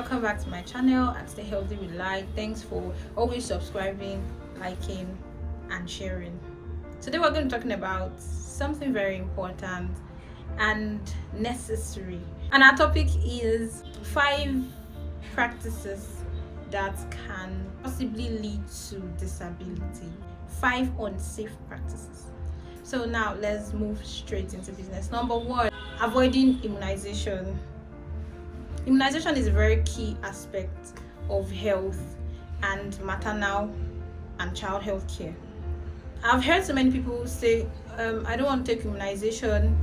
welcome back to my channel at Stay Healthy with Light. Thanks for always subscribing, liking and sharing. Today we're going to be talking about something very important and necessary, and our topic is 5 practices that can possibly lead to disability. 5 unsafe practices. So now let's move straight into business. Number 1, avoiding immunization. Immunization is a very key aspect of health and maternal and child health care. I've heard so many people say, I don't want to take immunization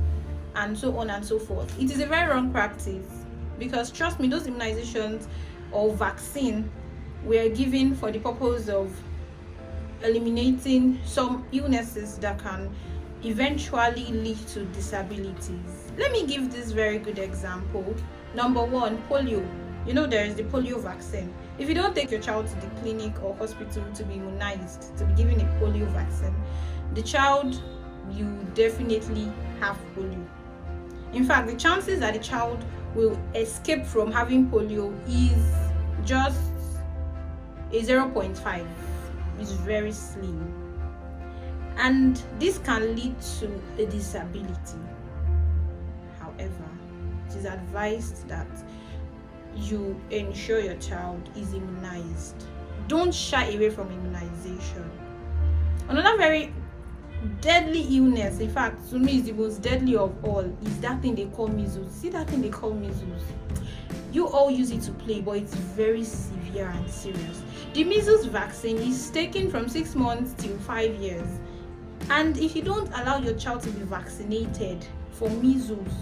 and so on and so forth. It is a very wrong practice because trust me, those immunizations or vaccine were given for the purpose of eliminating some illnesses that can eventually lead to disabilities. Let me give this very good example. Number 1, polio. You know, there is the polio vaccine. If you don't take your child to the clinic or hospital to be immunized, to be given a polio vaccine, the child, you definitely have polio. In fact, the chances that the child will escape from having polio is just a 0.5. It's very slim. And this can lead to a disability. However, it is advised that you ensure your child is immunized. Don't shy away from immunization. Another very deadly illness, in fact, to me is the most deadly of all, is that thing they call measles. See that thing they call measles? You all use it to play, but it's very severe and serious. The measles vaccine is taken from 6 months till 5 years. And if you don't allow your child to be vaccinated for measles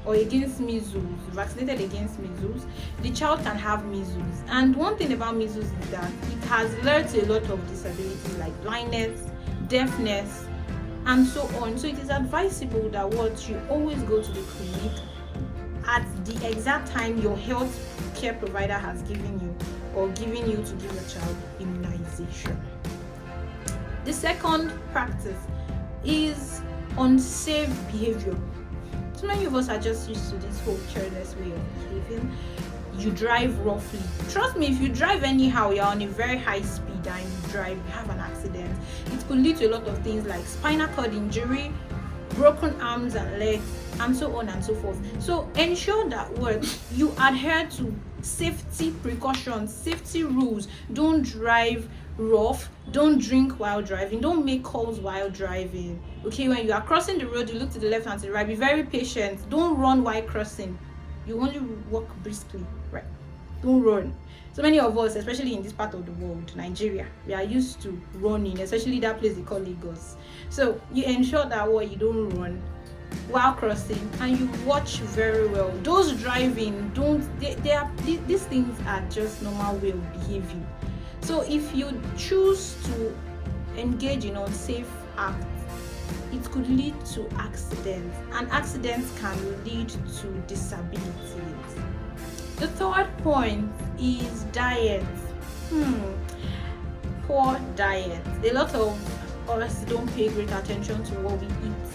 or against measles, vaccinated against measles, the child can have measles. And one thing about measles is that it has led to a lot of disabilities like blindness, deafness, and so on. So it is advisable that you always go to the clinic at the exact time your health care provider has given you or given you to give your child immunization. The second practice is unsafe behavior. So many of us are just used to this whole careless way of behaving. You drive roughly. Trust me, if you drive anyhow, you're on a very high speed and you have an accident, it could lead to a lot of things like spinal cord injury, broken arms and legs, and so on and so forth. So ensure that you adhere to safety precautions, safety rules. Don't drive rough, don't drink while driving, don't make calls while driving. Okay, when you are crossing the road, you look to the left and to the right. Be very patient. Don't run while crossing. You only walk briskly, right? Don't run. So many of us, especially in this part of the world, Nigeria, we are used to running, especially that place they call Lagos. So you ensure that you don't run while crossing, and you watch very well. Those driving, these things are just normal way of behaving. So if you choose to engage in unsafe acts, it could lead to accidents, and accidents can lead to disabilities. The third point is diet. Poor diet. A lot of us don't pay great attention to what we eat,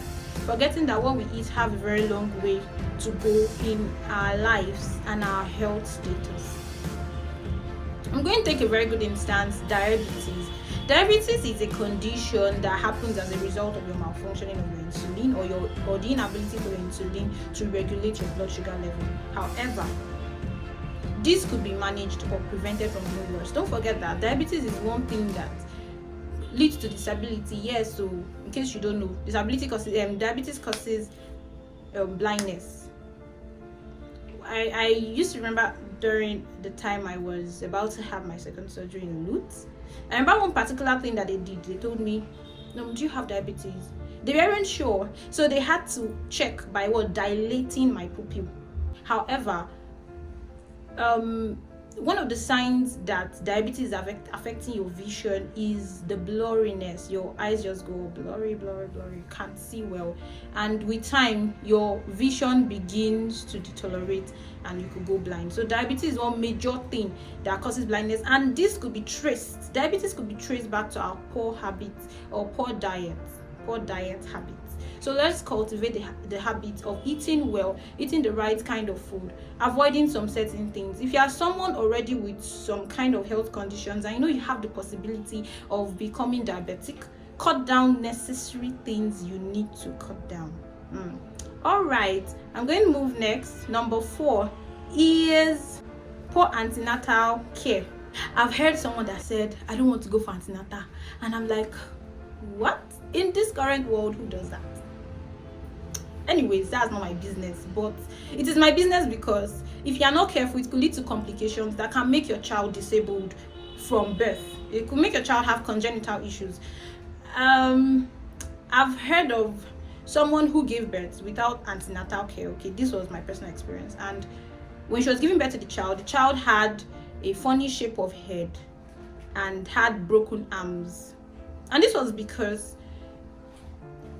forgetting that what we eat have a very long way to go in our lives and our health status. I'm going to take a very good instance, diabetes. Diabetes is a condition that happens as a result of your malfunctioning of your insulin or the inability for your insulin to regulate your blood sugar level. However, this could be managed or prevented from being worse. Don't forget that diabetes is one thing that leads to disability. Yes, so in case you don't know, diabetes causes blindness. I used to remember during the time I was about to have my second surgery in Lutz. I remember one particular thing that they did. They told me, "No, do you have diabetes?" They weren't sure, so they had to check by dilating my pupil. However, one of the signs that diabetes is affecting your vision is the blurriness. Your eyes just go blurry, you can't see well, and with time your vision begins to deteriorate and you could go blind. So diabetes is one major thing that causes blindness, and diabetes could be traced back to our poor habits or poor diet. poor diet habits. So let's cultivate the habit of eating well, eating the right kind of food, avoiding some certain things. If you are someone already with some kind of health conditions and you know you have the possibility of becoming diabetic, cut down necessary things you need to cut down. All right, I'm going to move next. Number 4 is poor antenatal care. I've heard someone that said, I don't want to go for antenatal, and I'm like, what? In this current world, who does that? Anyways, that's not my business, but it is my business because if you are not careful, it could lead to complications that can make your child disabled from birth. It could make your child have congenital issues. I've heard of someone who gave birth without antenatal care. Okay, this was my personal experience, and when she was giving birth to the child had a funny shape of head and had broken arms, and this was because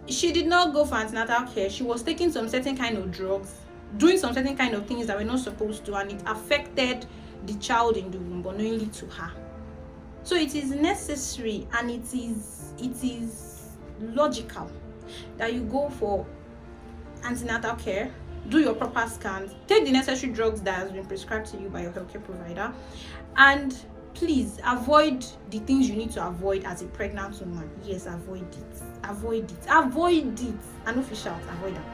she did not go for antenatal care. She was taking some certain kind of drugs, doing some certain kind of things that were not supposed to, and it affected the child in the womb unknowingly to her. So it is necessary and it is logical that you go for antenatal care, do your proper scans, take the necessary drugs that has been prescribed to you by your healthcare provider, and please avoid the things you need to avoid as a pregnant woman. Yes, avoid it. And official, avoid them.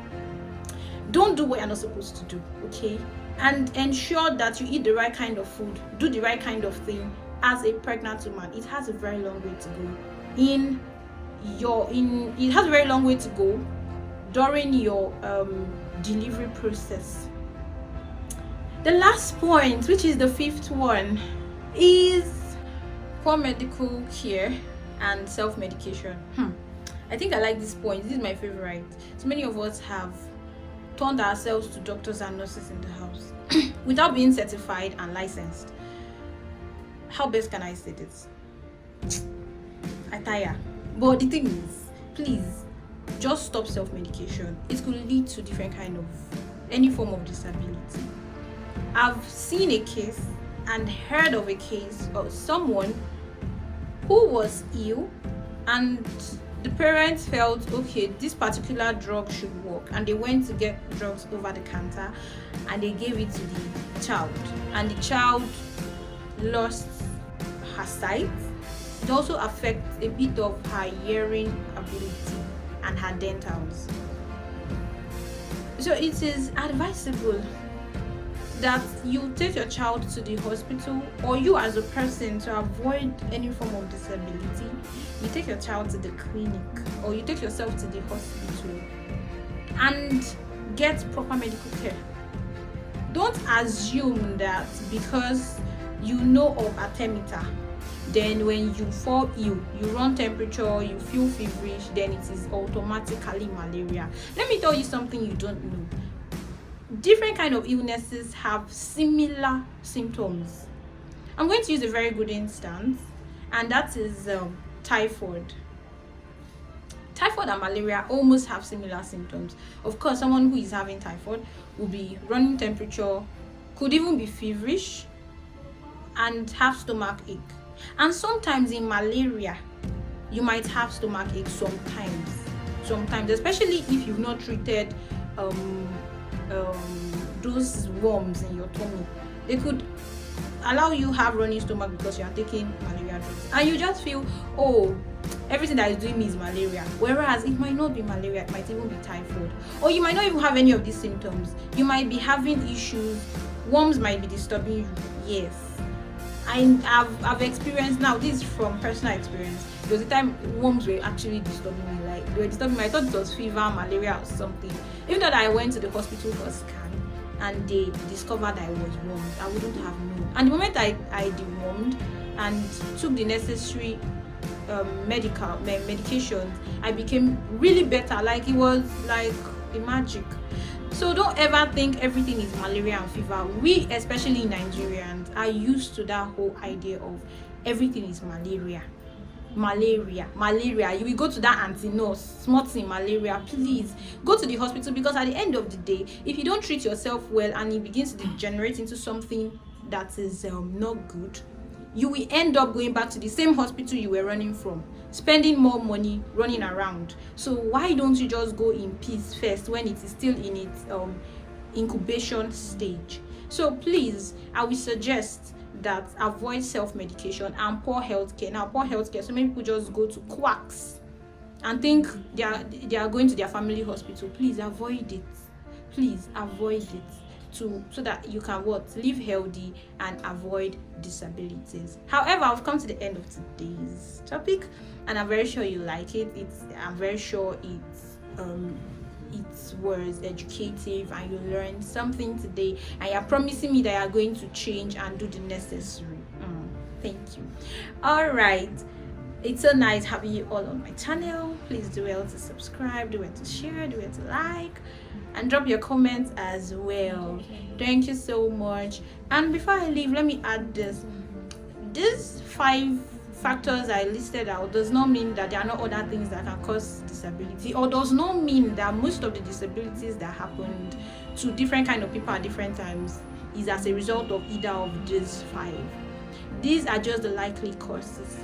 Don't do what you're not supposed to do, okay? And ensure that you eat the right kind of food, do the right kind of thing as a pregnant woman. It has a very long way to go. It has a very long way to go during your delivery process. The last point, which is the 5th one, is poor medical care and self-medication. I think I like this point. This is my favorite. So many of us have turned ourselves to doctors and nurses in the house without being certified and licensed. How best can I say this? I tire. But the thing is, please, just stop self-medication. It could lead to different kind of any form of disability. I've seen a case and heard of a case of someone who was ill, and the parents felt, okay, this particular drug should work, and they went to get drugs over the counter and they gave it to the child, and the child lost her sight. It also affects a bit of her hearing ability and her dentals. So it is advisable that you take your child to the hospital, or you as a person, to avoid any form of disability, you take your child to the clinic or you take yourself to the hospital and get proper medical care. Don't assume that because you know of artemether, then when you fall ill, you run temperature, you feel feverish, then it is automatically malaria. Let me tell you something you don't know. Different kind of illnesses have similar symptoms. I'm going to use a very good instance, and that is typhoid. Typhoid and malaria almost have similar symptoms. Of course, someone who is having typhoid will be running temperature, could even be feverish, and have stomach ache. And sometimes in malaria, you might have stomach ache sometimes, especially if you've not treated those worms in your tummy. They could allow you have running stomach because you are taking malaria drugs, and you just feel, oh, everything that is doing me is malaria, whereas it might not be malaria, it might even be typhoid, or you might not even have any of these symptoms. You might be having issues, worms might be disturbing you. Yes, I've experienced, now this is from personal experience. There was a time worms were actually disturbing me, like they were disturbing me. I thought it was fever, malaria or something. Even though I went to the hospital for a scan and they discovered I was wormed, I wouldn't have known. And the moment I dewormed and took the necessary medications, I became really better. Like it was like a magic. So don't ever think everything is malaria and fever. We, especially Nigerians, are used to that whole idea of everything is malaria. You will go to that auntie nurse, small thing, malaria. Please go to the hospital, because at the end of the day, if you don't treat yourself well and it begins to degenerate into something that is not good, you will end up going back to the same hospital you were running from, spending more money running around. So why don't you just go in peace first when it is still in its incubation stage? So please, I will suggest that avoid self-medication and poor healthcare. Now, poor healthcare, so many people just go to quacks and think they are going to their family hospital. Please avoid it. Please avoid it, so that you can live healthy and avoid disabilities. However, I've come to the end of today's topic, and I'm very sure you like it. I'm very sure it was educative and you learned something today, and you're promising me that you're going to change and do the necessary. Thank you. All right, it's so nice having you all on my channel. Please do well to subscribe, do well to share, do well to like, and drop your comments as well. Thank you so much. And before I leave, let me add this. These 5 factors I listed out does not mean that there are no other things that can cause disability, or does not mean that most of the disabilities that happened to different kind of people at different times is as a result of either of these 5. These are just the likely causes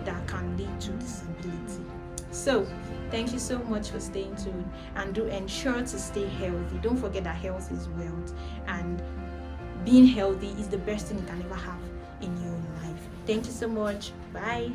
that can lead to disability. So thank you so much for staying tuned, and do ensure to stay healthy. Don't forget that health is wealth, and being healthy is the best thing you can ever have in your life. Thank you so much. Bye.